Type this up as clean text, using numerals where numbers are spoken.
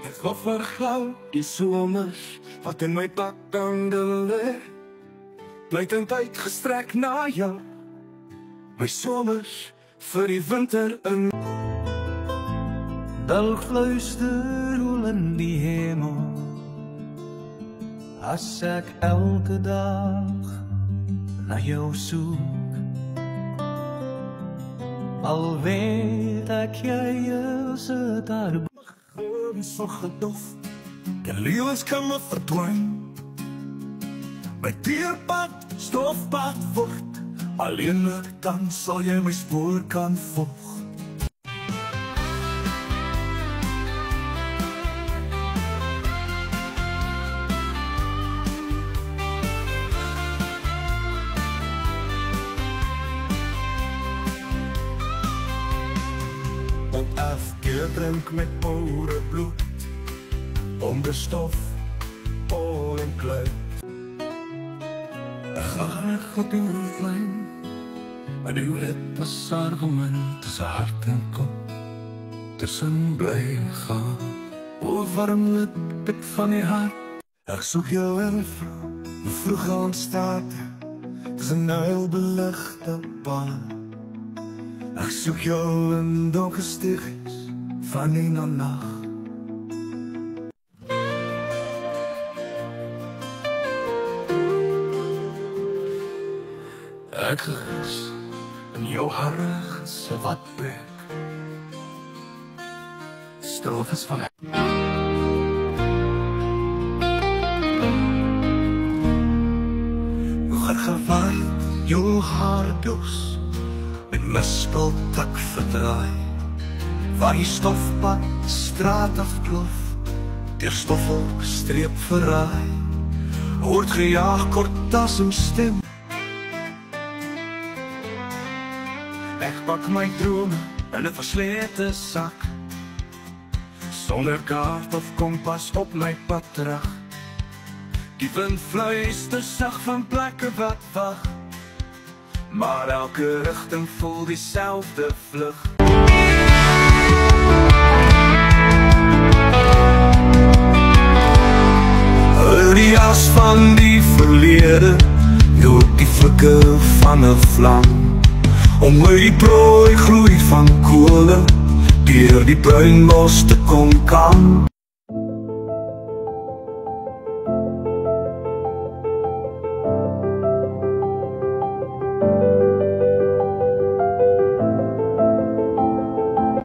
Ek wil vergou die somers wat in my pakkande lê. Blytend uitgestrek na jou, my somers vir die winter in. Dalk luister hoe in die hemel, as ek elke dag na jou soek. Al weet ek jy is daar. Is so gedof, die leeuws kan me verdwijn. My teerpad, stofpad word, alleenlik dan sal jy my spoor kan volg. Afkeer drink met pure bloed, om de stof, pol en kluit. Ek gaan God in die vlein, maar die wet was argument, tussen hart en kop, tussen bly gaan. O warm lip van die hart, ek soek jou in vroeg ontstaat, tussen huilbeligte pad. Ek soek jou in donker stiegings van die nacht. Ek is in jou harige watbek, strofes van ek. Gewaard, jou haar dus, met mispeltak verdraai, waar die stofpad straat afkloof, deur stoffel streep verraai, hoort gejaag kort as een stem. Ek pak my drome in 'n verslete sak, sonder kaart of kompas op my pad terug. Die wind fluister sag van plekke wat wag, maar elke rigting voel dieselfde vlug. Die as van die verlede, dood die flikker van 'n vlam, om uit die prooi gloei van kole, deur die bruinbos te kom kam.